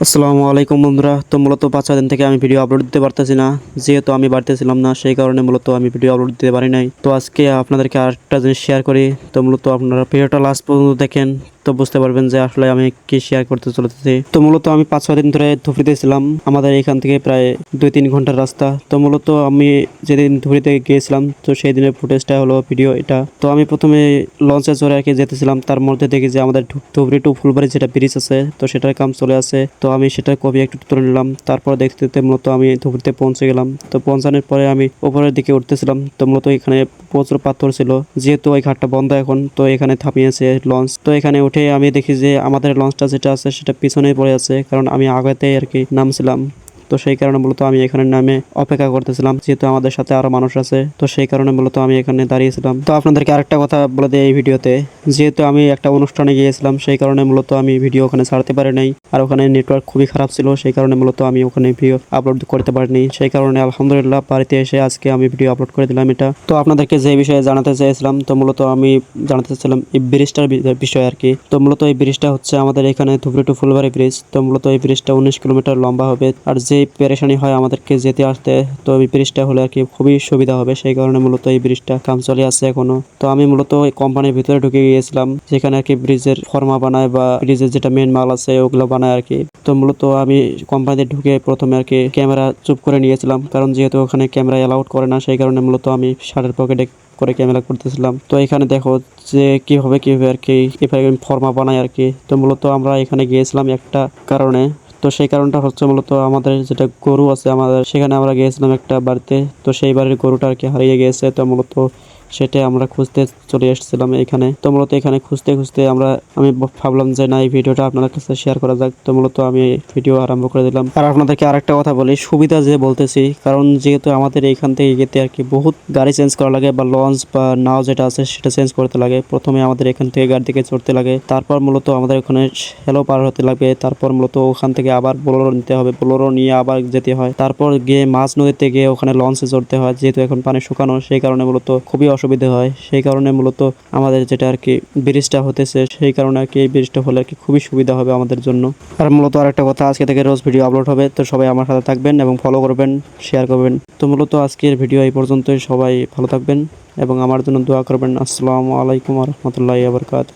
আসসালামু আলাইকুম বন্ধুরা। তো মূলত 5-6 দিন থেকে আমি ভিডিও আপলোড দিতে পারতেছি না, যেহেতু আমি বাড়িতে ছিলাম না, সেই কারণে মূলত আমি ভিডিও আপলোড দিতে পারি নাই। তো আজকে আপনাদেরকে আরেকটা জিনিস শেয়ার করি। তো মূলত আপনারা ভিডিওটা লাস্ট পর্যন্ত দেখেন, তো বুঝতে পারবেন যে আসলে আমি কি শেয়ার করতে চলেছি। তো মূলত আমি 5-6 দিন ধরে ধুবড়িতে ছিলাম, আমাদের এখান থেকে প্রায় 2-3 ঘন্টার রাস্তা। তো মূলত আমি যেদিন ধুবড়িতে গিয়েছিলাম, তো সেই দিনের ফুটেজটা হলো ভিডিও এটা। তো আমি প্রথমে লঞ্চে চড়ে আর কি যেতেছিলাম, তার মধ্যে দেখি যে আমাদের ধুবড়ি টু ফুলবাড়ি যেটা ব্রিজ আছে, তো সেটার কাম চলে আসে। তো আমি সেটা কপি একটু তুলে নিলাম। তারপর দেখতে দেখতে মূলত আমি ধুবড়িতে পৌঁছে গেলাম। তো পৌঁছানোর পরে আমি উপরের দিকে উঠতেছিলাম। তো মূলত এখানে প্রচুর পাথর ছিল, যেহেতু ওই ঘাটটা বন্ধ এখন, তো এখানে থামিয়েছে লঞ্চ। তো এখানে উঠে আমি দেখি যে আমাদের লঞ্চটা যেটা আছে সেটা পিছনেই পড়ে আছে, কারণ আমি আগেতে আর কি নামছিলাম। তো সেই কারণে মূলত আমি এখানে নামে অপেক্ষা করতেছিলাম, যেহেতু আমাদের সাথে আরো মানুষ আছে। তো সেই কারণে মূলত আমি এখানে দাঁড়িয়েছিলাম। তো আপনাদেরকে আরেকটা কথা বলে দিই এই ভিডিওতে, যেহেতু আমি একটা অনুষ্ঠানে গিয়েছিলাম, সেই কারণে মূলত আমি ভিডিও ওখানে ছাড়তে পারি নাই। আর ওখানে নেটওয়ার্ক খুবই খারাপ ছিল, সেই কারণে মূলত আমি ওখানে ভিডিও আপলোড করতে পারিনি। সেই কারণে আলহামদুলিল্লাহ বাড়িতে এসে আজকে আমি ভিডিও আপলোড করে দিলাম এটা। তো আপনাদেরকে যে বিষয়ে জানাতে চেয়েছিলাম, তো মূলত আমি জানাতে চাইছিলাম এই ব্রিজটার বিষয় আর কি। তো মূলত এই ব্রিজটা হচ্ছে আমাদের এখানে ধুবড়ি টু ফুলবাড়ি ব্রিজ। তো মূলত এই ব্রিজটা 19 কিলোমিটার লম্বা হবে। আর যে পেরেশানি হয় আমাদেরকে যেতে আসতে, তো এই ব্রিজটা হলে আর কি খুবই সুবিধা হবে। সেই কারণে মূলত এই ব্রিজটা কাম চলে আসছে এখনো। তো আমি মূলত ওই কোম্পানির ভিতরে ঢুকে গিয়েছিলাম, যেখানে আর কি ব্রিজের ফর্মা বানায় বা ব্রিজের যেটা মেন মাল আছে ওগুলো বানায় আর কি। তো মূলত আমি কোম্পানিতে ঢুকে প্রথমে আর কি ক্যামেরা চুপ করে নিয়েছিলাম, কারণ যেহেতু ওখানে ক্যামেরা অ্যালাউড করে না, সেই কারণে মূলত আমি শার্টের পকেটে করে ক্যামেরা করতেছিলাম। তো এখানে দেখো যে কিভাবে আর কি ফর্মা বানায় আর কি। তো মূলত আমরা এখানে গিয়েছিলাম একটা কারণে। তো সেই কারণটা হচ্ছে মূলত আমাদের যেটা গরু আছে আমাদের, সেখানে আমরা গিয়েছিলাম একটা বাড়িতে। তো সেই বাড়ির গরুটা আর কি হারিয়ে গিয়েছে। তো মূলত সেটা আমরা খুঁজতে চলে এসেছিলাম এখানে। তো মূলত এখানে খুঁজতে খুঁজতে আমি ভাবলাম যে না, এই ভিডিওটা আপনাদের কাছে শেয়ার করা যাক। তো মূলত আমি ভিডিও আরম্ভ করে দিলাম। আর আপনাদেরকে আরেকটা কথা বলি, সুবিধা যে বলতেছি, কারণ যেহেতু আমাদের এইখান থেকে যেতে আর কি বহুত গাড়ি চেঞ্জ করা লাগে, বা লঞ্চ বা নাও যেটা আছে সেটা চেঞ্জ করতে লাগে। প্রথমে আমাদের এখান থেকে গাড়ি থেকে চড়তে লাগে, তারপর মূলত আমাদের ওখানে শ্যালো পার হতে লাগবে, তারপর মূলত ওখান থেকে আবার বোলেরো নিতে হবে, বোলেরো নিয়ে আবার যেতে হয়, তারপর গিয়ে মাছ নদীতে গিয়ে ওখানে লঞ্চে চড়তে হয়। যেহেতু এখন পানি শুকানো, সেই কারণে মূলত খুবই অসুবিধা হয়। সেই কারণে মূলত আমাদের যেটা আর কি ব্রিজটা হতেছে, সেই কারণে আর কি এই ব্রিজটা হলে আর কি খুবই সুবিধা হবে আমাদের জন্য। আর মূলত আরেকটা কথা, আজকে থেকে রোজ ভিডিও আপলোড হবে। তো সবাই আমার সাথে থাকবেন এবং ফলো করবেন, শেয়ার করবেন। তো মূলত আজকের ভিডিও এই পর্যন্তই। সবাই ভালো থাকবেন এবং আমার জন্য দোয়া করবেন। আসসালামু আলাইকুম ওয়া রাহমাতুল্লাহি ওয়া বারাকাতুহু।